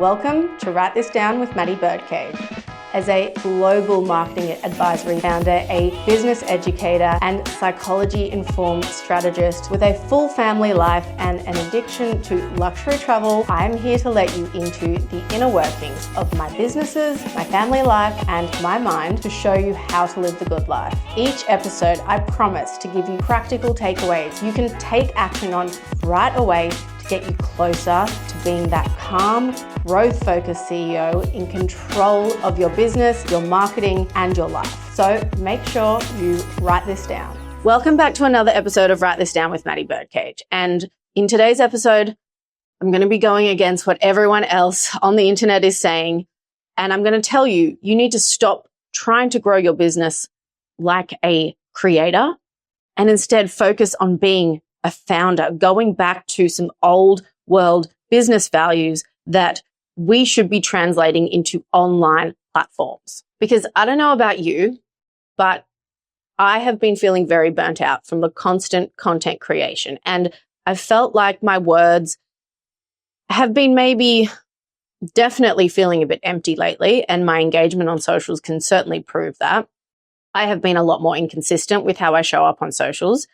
Welcome to Write This Down with Maddie Birdcage. As a global marketing advisory founder, a business educator, and psychology-informed strategist with a full family life and an addiction to luxury travel, I'm here to let you into the inner workings of my businesses, my family life, and my mind to show you how to live the good life. Each episode, I promise to give you practical takeaways you can take action on right away to get you closer to being that calm, growth-focused CEO in control of your business, your marketing, and your life. So make sure you write this down. Welcome back to another episode of Write This Down with Maddie Birdcage. And in today's episode, I'm going to be going against what everyone else on the internet is saying. And I'm going to tell you, you need to stop trying to grow your business like a creator and instead focus on being a founder, going back to some old world business values that we should be translating into online platforms. Because I don't know about you, but I have been feeling very burnt out from the constant content creation. And I felt like my words have been definitely feeling a bit empty lately. And my engagement on socials can certainly prove that. I have been a lot more inconsistent with how I show up on socials.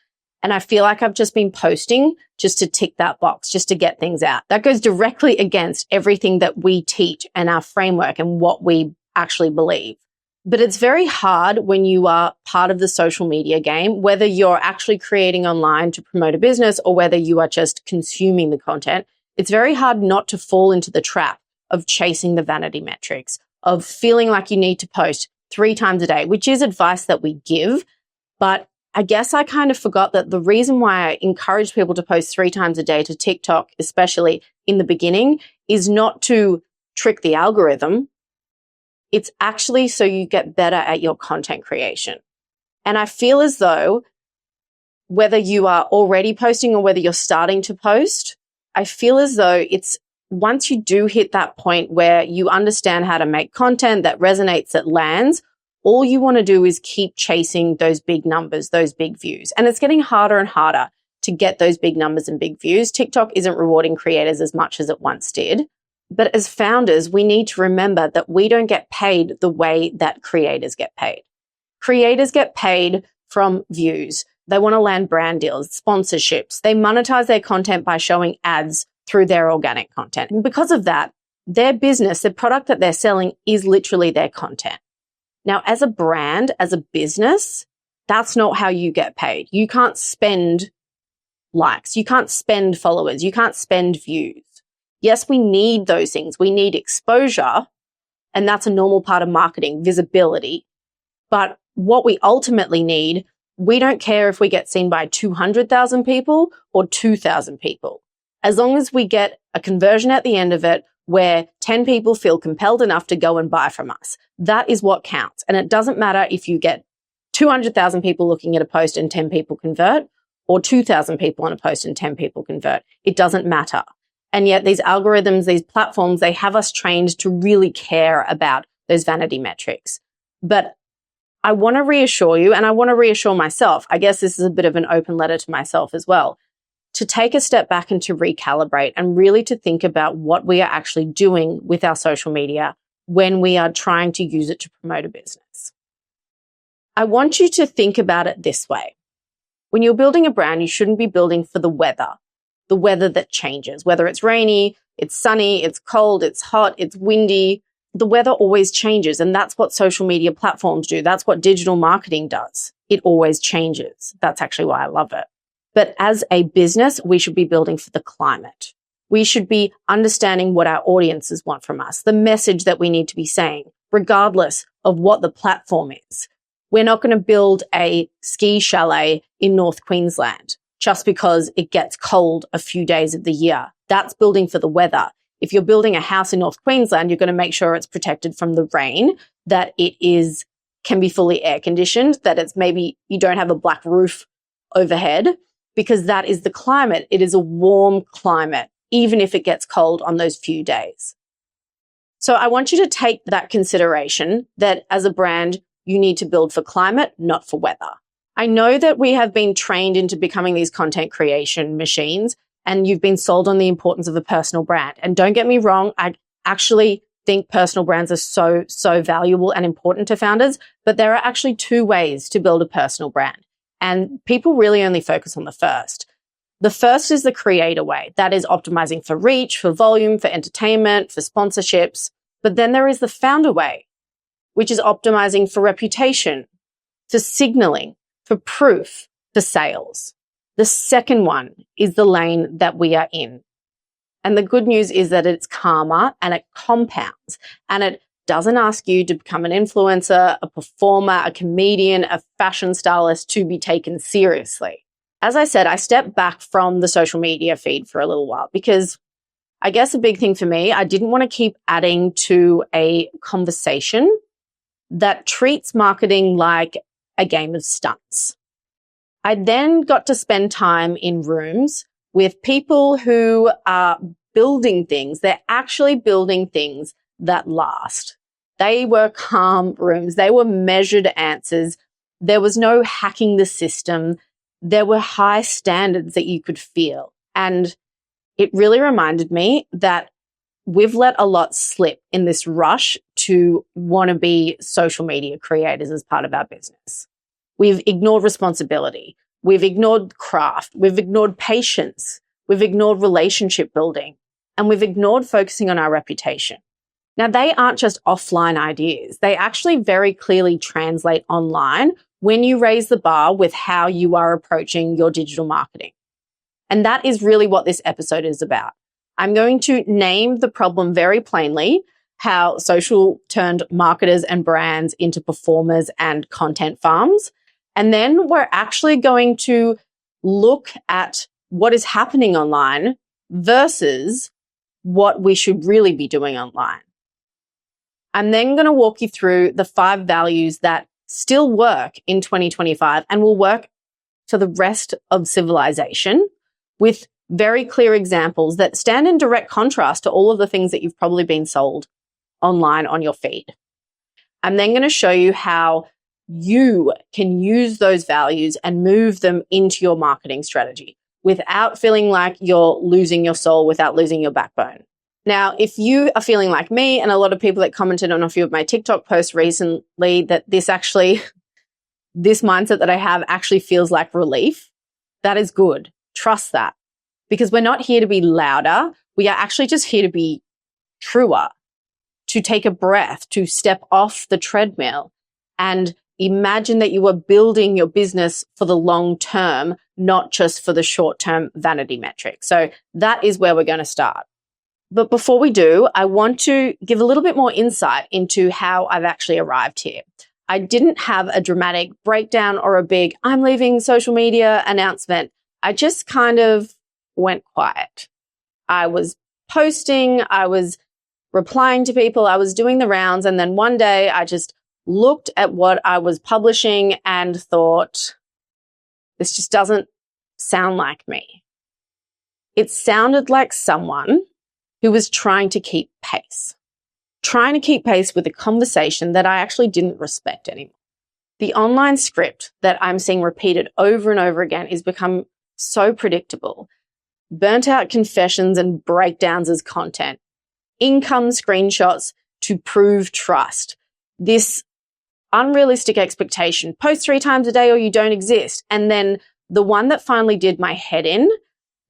And I feel like I've just been posting just to tick that box, just to get things out. That goes directly against everything that we teach and our framework and what we actually believe. But it's very hard when you are part of the social media game, whether you're actually creating online to promote a business or whether you are just consuming the content. It's very hard not to fall into the trap of chasing the vanity metrics, of feeling like you need to post 3 times a day, which is advice that we give. But I guess I kind of forgot that the reason why I encourage people to post 3 times a day to TikTok, especially in the beginning, is not to trick the algorithm. It's actually so you get better at your content creation. And I feel as though whether you are already posting or whether you're starting to post, I feel as though it's once you do hit that point where you understand how to make content that resonates, that lands, all you want to do is keep chasing those big numbers, those big views. And it's getting harder and harder to get those big numbers and big views. TikTok isn't rewarding creators as much as it once did. But as founders, we need to remember that we don't get paid the way that creators get paid. Creators get paid from views. They want to land brand deals, sponsorships. They monetize their content by showing ads through their organic content. And because of that, their business, the product that they're selling is literally their content. Now, as a brand, as a business, that's not how you get paid. You can't spend likes. You can't spend followers. You can't spend views. Yes, we need those things. We need exposure, and that's a normal part of marketing, visibility. But what we ultimately need, we don't care if we get seen by 200,000 people or 2,000 people. As long as we get a conversion at the end of it, where 10 people feel compelled enough to go and buy from us. That is what counts. And it doesn't matter if you get 200,000 people looking at a post and 10 people convert, or 2,000 people on a post and 10 people convert. It doesn't matter. And yet these algorithms, these platforms, they have us trained to really care about those vanity metrics. But I want to reassure you, and I want to reassure myself, I guess this is a bit of an open letter to myself as well, to take a step back and to recalibrate and really to think about what we are actually doing with our social media when we are trying to use it to promote a business. I want you to think about it this way. When you're building a brand, you shouldn't be building for the weather that changes, whether it's rainy, it's sunny, it's cold, it's hot, it's windy. The weather always changes, and that's what social media platforms do. That's what digital marketing does. It always changes. That's actually why I love it. But as a business, we should be building for the climate. We should be understanding what our audiences want from us, the message that we need to be saying, regardless of what the platform is. We're not going to build a ski chalet in North Queensland just because it gets cold a few days of the year. That's building for the weather. If you're building a house in North Queensland, you're going to make sure it's protected from the rain, that it can be fully air conditioned, that it's maybe you don't have a black roof overhead, because that is the climate. It is a warm climate, even if it gets cold on those few days. So I want you to take that consideration that as a brand, you need to build for climate, not for weather. I know that we have been trained into becoming these content creation machines, and you've been sold on the importance of a personal brand. And don't get me wrong, I actually think personal brands are so valuable and important to founders, but there are actually two ways to build a personal brand. And people really only focus on the first. The first is the creator way. That is optimizing for reach, for volume, for entertainment, for sponsorships. But then there is the founder way, which is optimizing for reputation, for signaling, for proof, for sales. The second one is the lane that we are in. And the good news is that it's calmer and it compounds, and it doesn't ask you to become an influencer, a performer, a comedian, a fashion stylist to be taken seriously. As I said, I stepped back from the social media feed for a little while because I guess a big thing for me, I didn't want to keep adding to a conversation that treats marketing like a game of stunts. I then got to spend time in rooms with people who are building things. They're actually building things that last. They were calm rooms. They were measured answers. There was no hacking the system. There were high standards that you could feel. And it really reminded me that we've let a lot slip in this rush to want to be social media creators as part of our business. We've ignored responsibility. We've ignored craft. We've ignored patience. We've ignored relationship building. And we've ignored focusing on our reputation. Now, they aren't just offline ideas. They actually very clearly translate online when you raise the bar with how you are approaching your digital marketing. And that is really what this episode is about. I'm going to name the problem very plainly, how social turned marketers and brands into performers and content farms. And then we're actually going to look at what is happening online versus what we should really be doing online. I'm then going to walk you through the 5 values that still work in 2025 and will work for the rest of civilization, with very clear examples that stand in direct contrast to all of the things that you've probably been sold online on your feed. I'm then going to show you how you can use those values and move them into your marketing strategy without feeling like you're losing your soul, without losing your backbone. Now, if you are feeling like me and a lot of people that commented on a few of my TikTok posts recently that this mindset that I have actually feels like relief, that is good. Trust that. Because we're not here to be louder. We are actually just here to be truer, to take a breath, to step off the treadmill and imagine that you are building your business for the long term, not just for the short term vanity metric. So that is where we're going to start. But before we do, I want to give a little bit more insight into how I've actually arrived here. I didn't have a dramatic breakdown or a big I'm leaving social media announcement. I just kind of went quiet. I was posting, I was replying to people, I was doing the rounds, and then one day I just looked at what I was publishing and thought, this just doesn't sound like me. It sounded like someone who was trying to keep pace with a conversation that I actually didn't respect anymore. The online script that I'm seeing repeated over and over again is become so predictable. Burnt out confessions and breakdowns as content. Income screenshots to prove trust. This unrealistic expectation. Post 3 times a day or you don't exist. And then the one that finally did my head in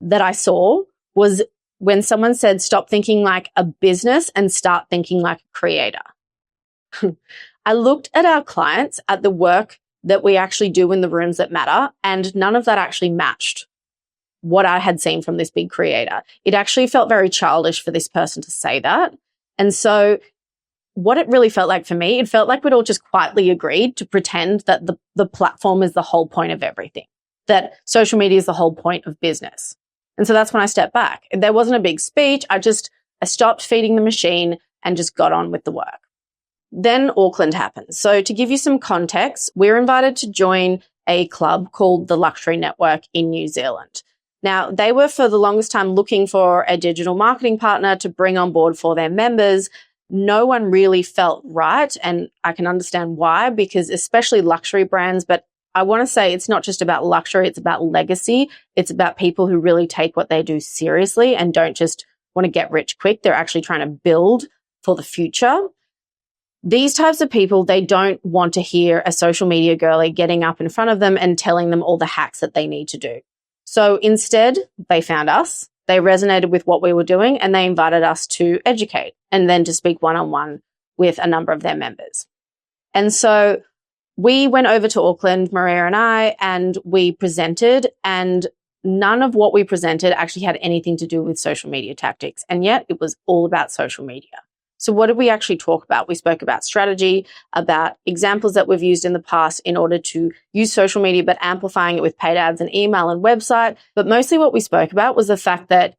that I saw was when someone said, stop thinking like a business and start thinking like a creator. I looked at our clients, at the work that we actually do in the rooms that matter, and none of that actually matched what I had seen from this big creator. It actually felt very childish for this person to say that. And so what it really felt like for me, it felt like we'd all just quietly agreed to pretend that the platform is the whole point of everything, that social media is the whole point of business. And so that's when I stepped back. There wasn't a big speech. I stopped feeding the machine and just got on with the work. Then Auckland happened. So to give you some context, we're invited to join a club called the Luxury Network in New Zealand. Now, they were for the longest time looking for a digital marketing partner to bring on board for their members. No one really felt right, and I can understand why, because especially luxury brands, but I want to say it's not just about luxury, it's about legacy. It's about people who really take what they do seriously and don't just want to get rich quick. They're actually trying to build for the future. These types of people, they don't want to hear a social media girlie getting up in front of them and telling them all the hacks that they need to do. So instead, they found us, they resonated with what we were doing, and they invited us to educate and then to speak one-on-one with a number of their members. And so we went over to Auckland, Maria and I, and we presented, and none of what we presented actually had anything to do with social media tactics. And yet it was all about social media. So what did we actually talk about? We spoke about strategy, about examples that we've used in the past in order to use social media, but amplifying it with paid ads and email and website. But mostly what we spoke about was the fact that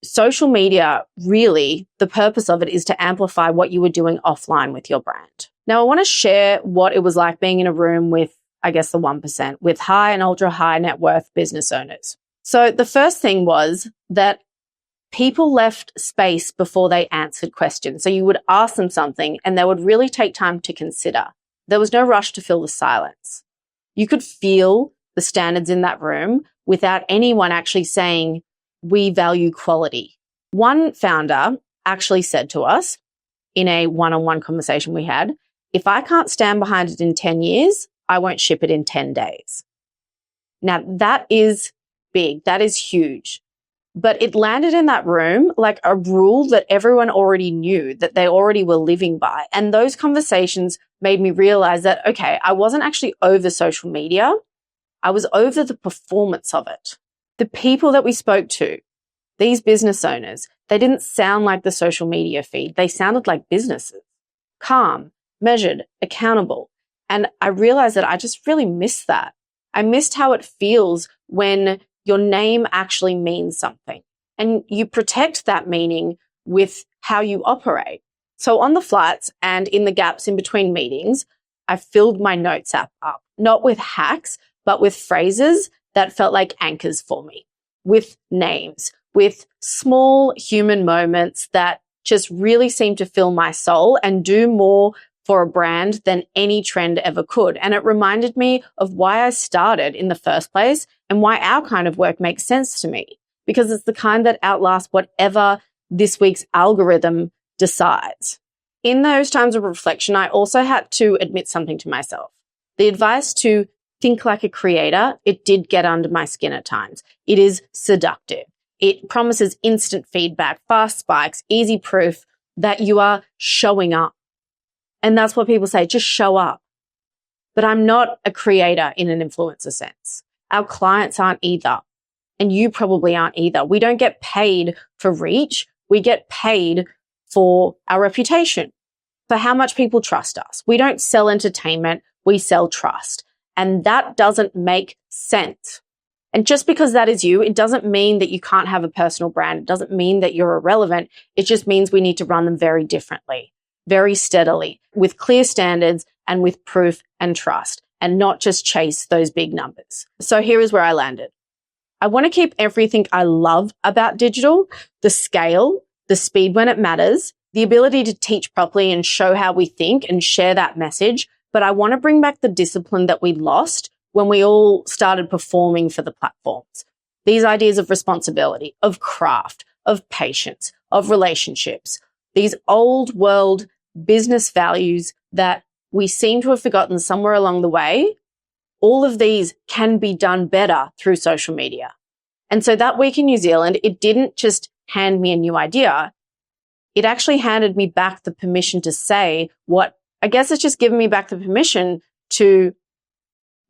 social media, really, the purpose of it is to amplify what you were doing offline with your brand. Now, I want to share what it was like being in a room with, I guess, the 1%, with high and ultra high net worth business owners. So the first thing was that people left space before they answered questions. So you would ask them something and they would really take time to consider. There was no rush to fill the silence. You could feel the standards in that room without anyone actually saying, we value quality. One founder actually said to us in a one-on-one conversation we had, if I can't stand behind it in 10 years, I won't ship it in 10 days. Now that is big. That is huge. But it landed in that room like a rule that everyone already knew, that they already were living by. And those conversations made me realize that, okay, I wasn't actually over social media. I was over the performance of it. The people that we spoke to, these business owners, they didn't sound like the social media feed. They sounded like businesses, calm, measured, accountable. And I realized that I just really missed that. I missed how it feels when your name actually means something and you protect that meaning with how you operate. So on the flights and in the gaps in between meetings, I filled my notes app up, not with hacks, but with phrases that felt like anchors for me, with names, with small human moments that just really seemed to fill my soul and do more for a brand than any trend ever could. And it reminded me of why I started in the first place and why our kind of work makes sense to me, because it's the kind that outlasts whatever this week's algorithm decides. In those times of reflection, I also had to admit something to myself. The advice to think like a creator, it did get under my skin at times. It is seductive. It promises instant feedback, fast spikes, easy proof that you are showing up. And that's what people say, just show up. But I'm not a creator in an influencer sense. Our clients aren't either. And you probably aren't either. We don't get paid for reach. We get paid for our reputation, for how much people trust us. We don't sell entertainment. We sell trust. And that doesn't make sense. And just because that is you, it doesn't mean that you can't have a personal brand. It doesn't mean that you're irrelevant. It just means we need to run them very differently, very steadily, with clear standards and with proof and trust, and not just chase those big numbers. So here is where I landed. I want to keep everything I love about digital, the scale, the speed when it matters, the ability to teach properly and show how we think and share that message. But I want to bring back the discipline that we lost when we all started performing for the platforms. These ideas of responsibility, of craft, of patience, of relationships, these old world business values that we seem to have forgotten somewhere along the way, all of these can be done better through social media. And so that week in New Zealand, it didn't just hand me a new idea. It actually handed me back the permission to say what, I guess it's just given me back the permission to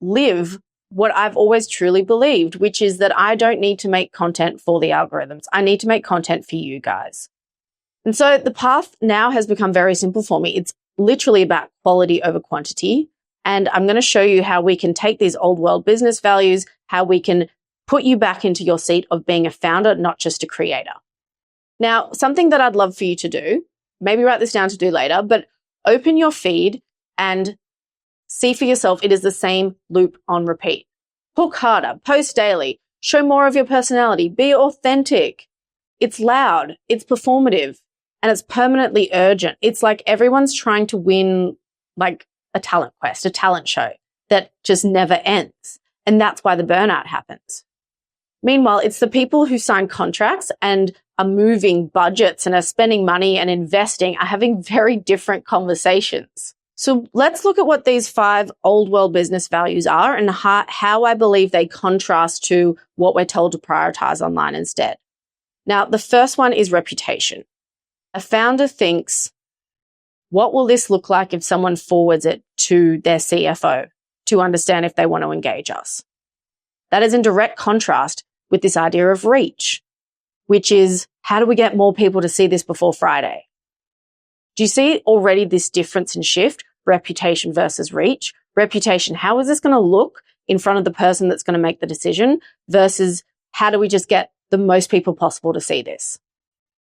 live what I've always truly believed, which is that I don't need to make content for the algorithms. I need to make content for you guys. And so the path now has become very simple for me. It's literally about quality over quantity. And I'm going to show you how we can take these old world business values, how we can put you back into your seat of being a founder, not just a creator. Now, something that I'd love for you to do, maybe write this down to do later, but open your feed and see for yourself it is the same loop on repeat. Hook harder, post daily, show more of your personality, be authentic. It's loud, it's performative, and it's permanently urgent. It's like everyone's trying to win like a talent quest, a talent show that just never ends. And that's why the burnout happens. Meanwhile, it's the people who sign contracts and are moving budgets and are spending money and investing are having very different conversations. So let's look at what these 5 old world business values are and how I believe they contrast to what we're told to prioritize online instead. Now, the first one is reputation. A founder thinks, what will this look like if someone forwards it to their CFO to understand if they want to engage us? That is in direct contrast with this idea of reach, which is, how do we get more people to see this before Friday? Do you see already this difference in shift, reputation versus reach? Reputation, how is this going to look in front of the person that's going to make the decision versus how do we just get the most people possible to see this?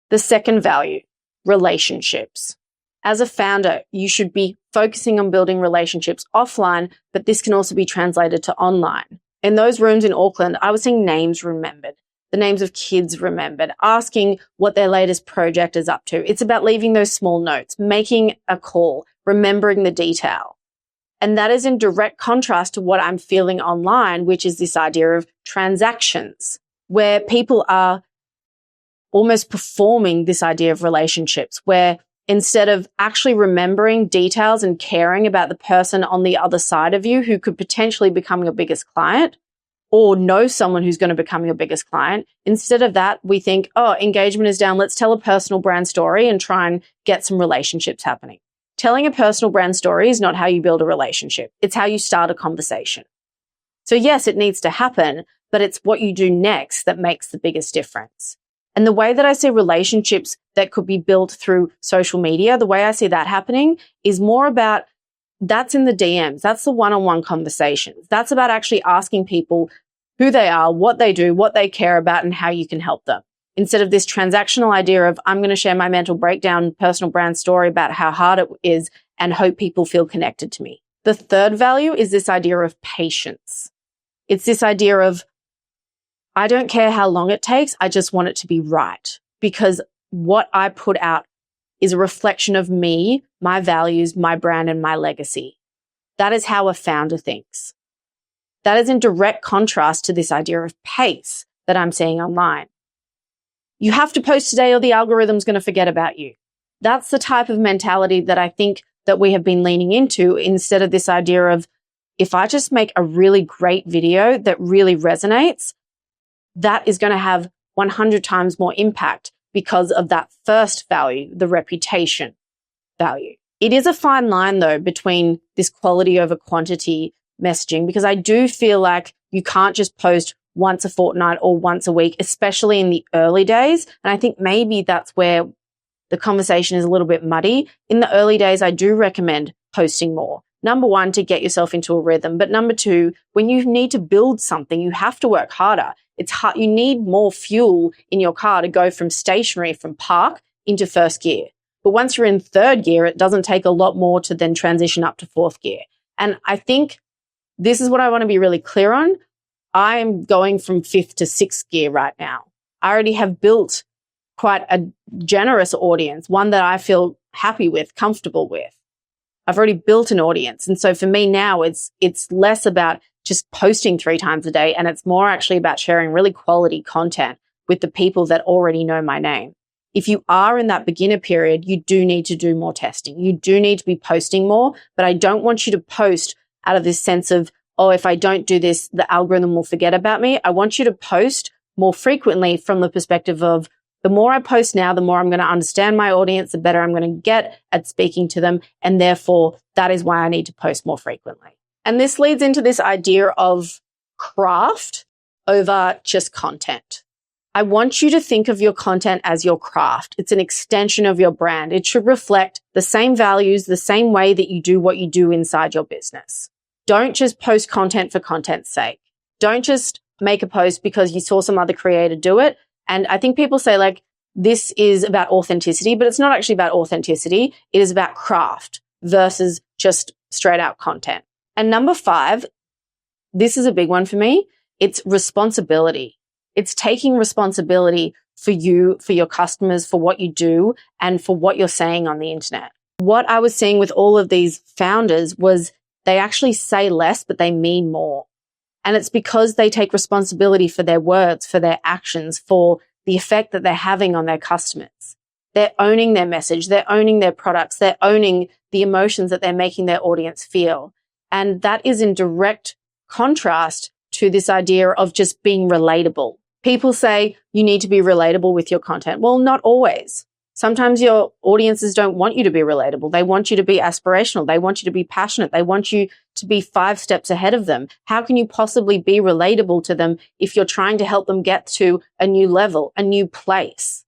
The second value, relationships. As a founder, you should be focusing on building relationships offline, but this can also be translated to online. In those rooms in Auckland, I was seeing names remembered, the names of kids remembered, asking what their latest project is up to. It's about leaving those small notes, making a call, remembering the detail. And that is in direct contrast to what I'm feeling online, which is this idea of transactions, where people are almost performing this idea of relationships, where instead of actually remembering details and caring about the person on the other side of you who could potentially become your biggest client or know someone who's going to become your biggest client, instead of that, we think, oh, engagement is down. Let's tell a personal brand story and try and get some relationships happening. Telling a personal brand story is not how you build a relationship. It's how you start a conversation. So yes, it needs to happen, but it's what you do next that makes the biggest difference. And the way that I see relationships that could be built through social media, the way I see that happening is more about that's in the DMs. That's the one-on-one conversations. That's about actually asking people who they are, what they do, what they care about, and how you can help them. Instead of this transactional idea of I'm going to share my mental breakdown, personal brand story about how hard it is and hope people feel connected to me. The third value is this idea of patience. It's this idea of I don't care how long it takes. I just want it to be right because what I put out is a reflection of me, my values, my brand, and my legacy. That is how a founder thinks. That is in direct contrast to this idea of pace that I'm seeing online. You have to post today or the algorithm's going to forget about you. That's the type of mentality that I think that we have been leaning into instead of this idea of if I just make a really great video that really resonates, that is going to have 100 times more impact because of that first value, the reputation value. It is a fine line, though, between this quality over quantity messaging, because I do feel like you can't just post once a fortnight or once a week, especially in the early days. And I think maybe that's where the conversation is a little bit muddy. In the early days, I do recommend posting more. Number one, to get yourself into a rhythm. But number two, when you need to build something, you have to work harder. It's hard. You need more fuel in your car to go from stationary, from park into first gear. But once you're in third gear, it doesn't take a lot more to then transition up to fourth gear. And I think this is what I want to be really clear on. I'm going from fifth to sixth gear right now. I already have built quite a generous audience, one that I feel happy with, comfortable with. I've already built an audience. And so for me now, it's less about just posting 3 times a day. And it's more actually about sharing really quality content with the people that already know my name. If you are in that beginner period, you do need to do more testing. You do need to be posting more, but I don't want you to post out of this sense of, oh, if I don't do this, the algorithm will forget about me. I want you to post more frequently from the perspective of the more I post now, the more I'm going to understand my audience, the better I'm going to get at speaking to them. And therefore, that is why I need to post more frequently. And this leads into this idea of craft over just content. I want you to think of your content as your craft. It's an extension of your brand. It should reflect the same values, the same way that you do what you do inside your business. Don't just post content for content's sake. Don't just make a post because you saw some other creator do it. And I think people say like, this is about authenticity, but it's not actually about authenticity. It is about craft versus just straight out content. And number 5, this is a big one for me. It's responsibility. It's taking responsibility for you, for your customers, for what you do, and for what you're saying on the internet. What I was seeing with all of these founders was they actually say less, but they mean more. And it's because they take responsibility for their words, for their actions, for the effect that they're having on their customers. They're owning their message. They're owning their products. They're owning the emotions that they're making their audience feel. And that is in direct contrast to this idea of just being relatable. People say you need to be relatable with your content. Well, not always. Sometimes your audiences don't want you to be relatable. They want you to be aspirational. They want you to be passionate. They want you to be 5 steps ahead of them. How can you possibly be relatable to them if you're trying to help them get to a new level, a new place?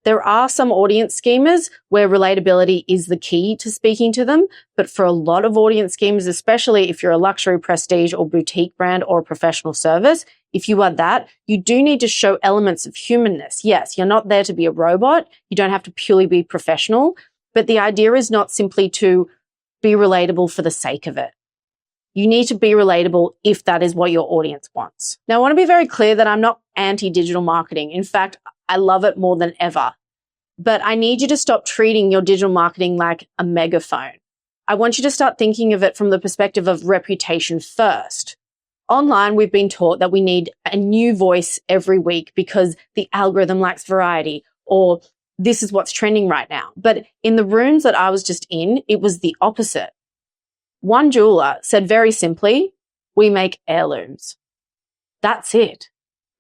There are some audience schemas where relatability is the key to speaking to them, but for a lot of audience schemas, especially if you're a luxury, prestige, or boutique brand or a professional service, if you are that, you do need to show elements of humanness. Yes, you're not there to be a robot. You don't have to purely be professional, but the idea is not simply to be relatable for the sake of it. You need to be relatable if that is what your audience wants. Now, I want to be very clear that I'm not anti-digital marketing. In fact, I love it more than ever. But I need you to stop treating your digital marketing like a megaphone. I want you to start thinking of it from the perspective of reputation first. Online, we've been taught that we need a new voice every week because the algorithm lacks variety, or this is what's trending right now. But in the rooms that I was just in, it was the opposite. One jeweler said very simply, we make heirlooms. That's it.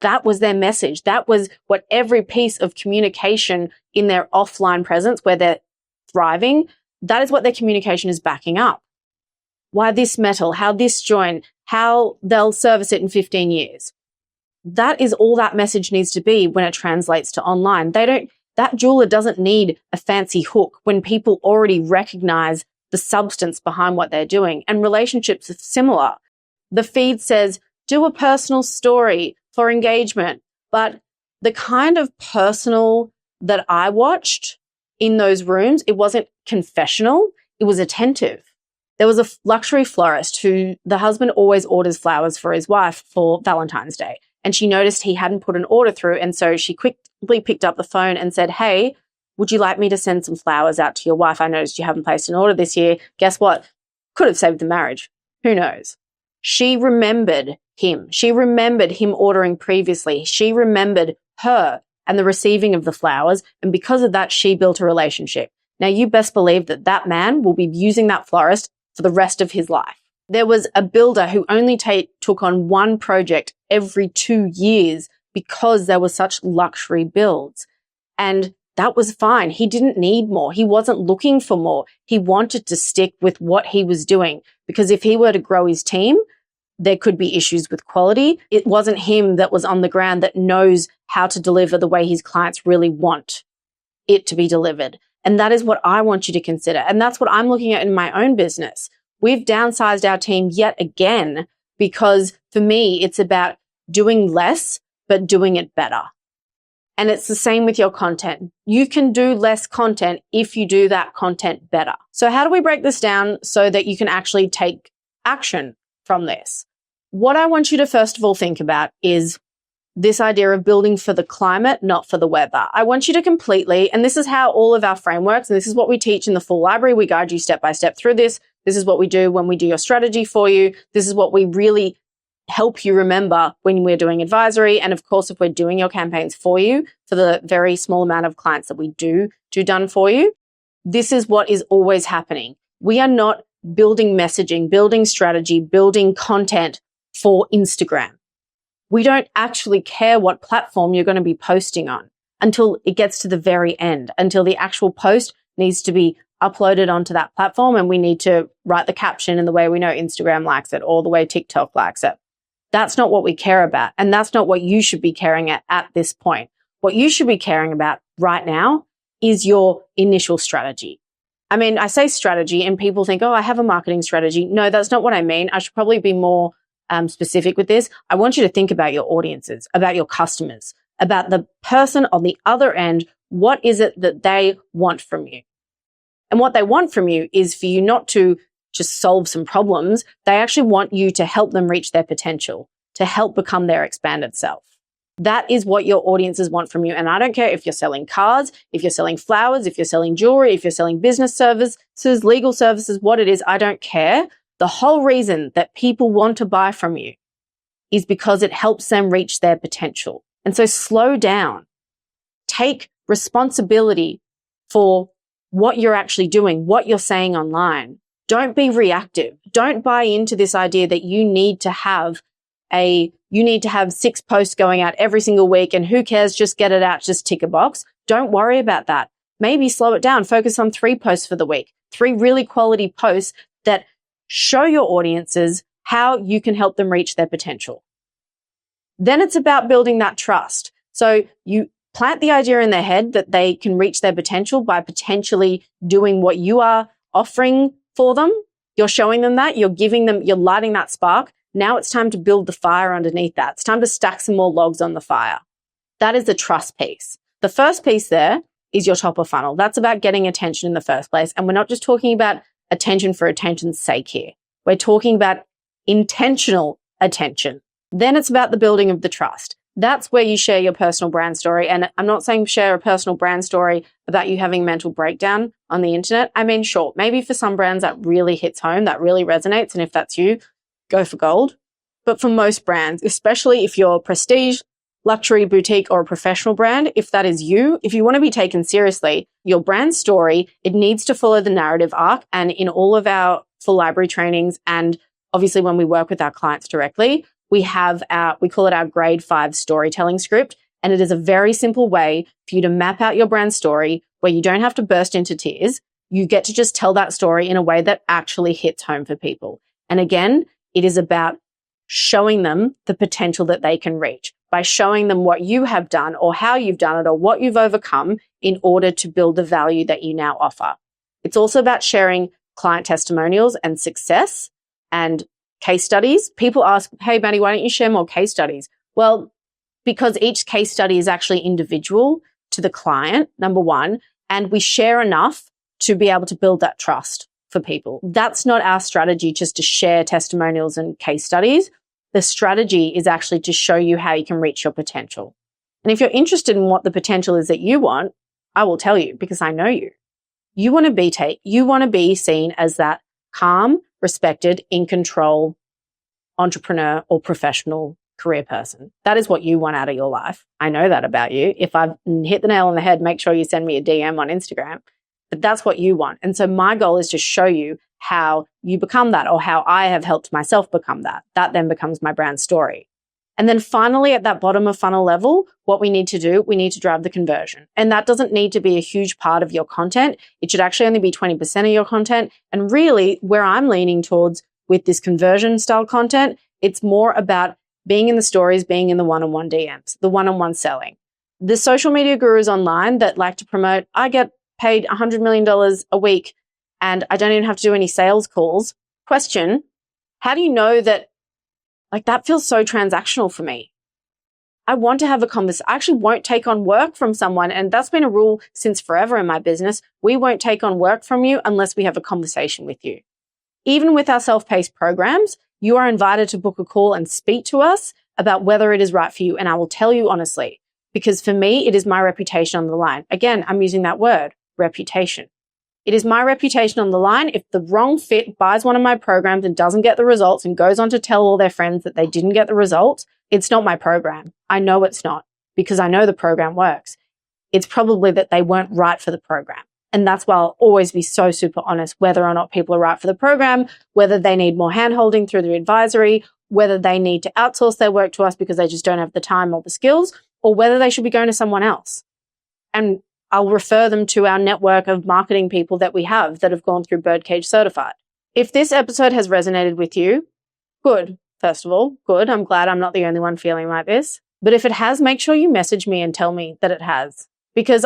That was their message. That was what every piece of communication in their offline presence where they're thriving, that is what their communication is backing up. Why this metal, how this join, how they'll service it in 15 years. That is all that message needs to be when it translates to online. That jeweler doesn't need a fancy hook when people already recognize the substance behind what they're doing. And relationships are similar. The feed says, do a personal story for engagement. But the kind of personal that I watched in those rooms, it wasn't confessional, it was attentive. There was a luxury florist who the husband always orders flowers for his wife for Valentine's Day. And she noticed he hadn't put an order through. And so she quickly picked up the phone and said, hey, would you like me to send some flowers out to your wife? I noticed you haven't placed an order this year. Guess what? Could have saved the marriage. Who knows? She remembered him. She remembered him ordering previously. She remembered her and the receiving of the flowers. And because of that, she built a relationship. Now, you best believe that that man will be using that florist for the rest of his life. There was a builder who only took on one project every 2 years because there were such luxury builds. And that was fine. He didn't need more. He wasn't looking for more. He wanted to stick with what he was doing because if he were to grow his team, there could be issues with quality. It wasn't him that was on the ground that knows how to deliver the way his clients really want it to be delivered. And that is what I want you to consider. And that's what I'm looking at in my own business. We've downsized our team yet again because for me, it's about doing less, but doing it better. And it's the same with your content. You can do less content if you do that content better. So how do we break this down so that you can actually take action from this? What I want you to first of all think about is this idea of building for the climate, not for the weather. I want you to completely, and this is how all of our frameworks, and this is what we teach in the full library. We guide you step by step through this. This is what we do when we do your strategy for you. This is what we really help you remember when we're doing advisory. And of course, if we're doing your campaigns for you, for the very small amount of clients that we do done for you, this is what is always happening. We are not building messaging, building strategy, building content for Instagram. We don't actually care what platform you're going to be posting on until it gets to the very end, until the actual post needs to be uploaded onto that platform and we need to write the caption in the way we know Instagram likes it or the way TikTok likes it. That's not what we care about. And that's not what you should be caring at this point. What you should be caring about right now is your initial strategy. I mean, I say strategy and people think, oh, I have a marketing strategy. No, that's not what I mean. I should probably be more specific with this. I want you to think about your audiences, about your customers, about the person on the other end. What is it that they want from you? And what they want from you is for you not to just solve some problems. They actually want you to help them reach their potential, to help become their expanded self. That is what your audiences want from you. And I don't care if you're selling cars, if you're selling flowers, if you're selling jewelry, if you're selling business services, legal services, what it is, I don't care. The whole reason that people want to buy from you is because it helps them reach their potential. And so slow down. Take responsibility for what you're actually doing, what you're saying online. Don't be reactive. Don't buy into this idea that you need to have 6 posts going out every single week and who cares, just get it out, just tick a box. Don't worry about that. Maybe slow it down. Focus on 3 posts for the week, 3 really quality posts that show your audiences how you can help them reach their potential. Then it's about building that trust. So you plant the idea in their head that they can reach their potential by potentially doing what you are offering for them. You're showing them that, you're lighting that spark. Now it's time to build the fire underneath that. It's time to stack some more logs on the fire. That is the trust piece. The first piece there is your top of funnel. That's about getting attention in the first place. And we're not just talking about attention for attention's sake here. We're talking about intentional attention. Then it's about the building of the trust. That's where you share your personal brand story. And I'm not saying share a personal brand story about you having mental breakdown on the internet. I mean, sure, maybe for some brands that really hits home, that really resonates. And if that's you, go for gold. But for most brands, especially if you're prestige, luxury, boutique, or a professional brand, if that is you, if you want to be taken seriously, your brand story, it needs to follow the narrative arc. And in all of our full library trainings, and obviously when we work with our clients directly, we call it our grade 5 storytelling script. And it is a very simple way for you to map out your brand story where you don't have to burst into tears. You get to just tell that story in a way that actually hits home for people. And again, it is about showing them the potential that they can reach by showing them what you have done or how you've done it or what you've overcome in order to build the value that you now offer. It's also about sharing client testimonials and success and case studies. People ask, hey, Maddie, why don't you share more case studies? Well, because each case study is actually individual to the client, number one, and we share enough to be able to build that trust for people. That's not our strategy, just to share testimonials and case studies. The strategy is actually to show you how you can reach your potential. And if you're interested in what the potential is that you want, I will tell you because I know you. You want to be seen as that calm, respected, in control entrepreneur or professional career person. That is what you want out of your life. I know that about you. If I've hit the nail on the head, make sure you send me a DM on Instagram. But that's what you want. And so my goal is to show you how you become that or how I have helped myself become that. That then becomes my brand story. And then finally, at that bottom of funnel level, what we need to do, we need to drive the conversion. And that doesn't need to be a huge part of your content. It should actually only be 20% of your content. And really, where I'm leaning towards with this conversion style content, it's more about being in the stories, being in the one-on-one DMs, the one-on-one selling. The social media gurus online that like to promote, I get paid $100 million a week and I don't even have to do any sales calls. Question, how do you know that? Like, that feels so transactional for me. I want to have a conversation. I actually won't take on work from someone. And that's been a rule since forever in my business. We won't take on work from you unless we have a conversation with you. Even with our self-paced programs, you are invited to book a call and speak to us about whether it is right for you. And I will tell you honestly, because for me, it is my reputation on the line. Again, I'm using that word, reputation. It is my reputation on the line. If the wrong fit buys one of my programs and doesn't get the results and goes on to tell all their friends that they didn't get the results, it's not my program. I know it's not because I know the program works. It's probably that they weren't right for the program. And that's why I'll always be so super honest whether or not people are right for the program, whether they need more handholding through the advisory, whether they need to outsource their work to us because they just don't have the time or the skills, or whether they should be going to someone else. And I'll refer them to our network of marketing people that we have that have gone through Birdcage Certified. If this episode has resonated with you, good. First of all, good. I'm glad I'm not the only one feeling like this. But if it has, make sure you message me and tell me that it has, because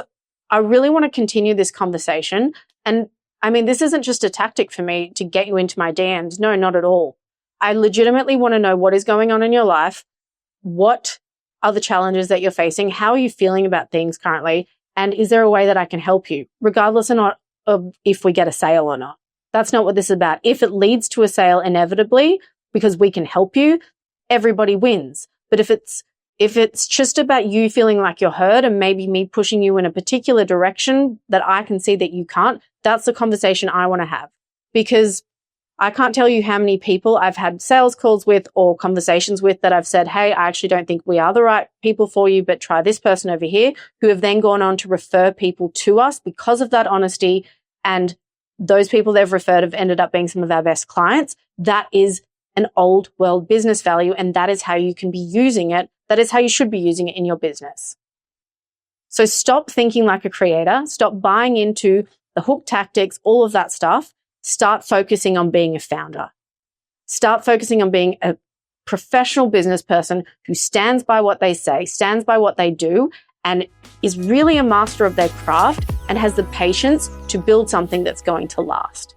I really want to continue this conversation. And I mean, this isn't just a tactic for me to get you into my DMs. No, not at all. I legitimately want to know what is going on in your life. What are the challenges that you're facing? How are you feeling about things currently? And is there a way that I can help you, regardless or not of if we get a sale or not? That's not what this is about. If it leads to a sale inevitably, because we can help you, everybody wins. But if it's just about you feeling like you're heard and maybe me pushing you in a particular direction that I can see that you can't, that's the conversation I want to have. Because I can't tell you how many people I've had sales calls with or conversations with that I've said, hey, I actually don't think we are the right people for you, but try this person over here, who have then gone on to refer people to us because of that honesty. And those people they've referred have ended up being some of our best clients. That is an old world business value, and that is how you can be using it. That is how you should be using it in your business. So stop thinking like a creator. Stop buying into the hook tactics, all of that stuff. Start focusing on being a founder. Start focusing on being a professional business person who stands by what they say, stands by what they do, and is really a master of their craft and has the patience to build something that's going to last.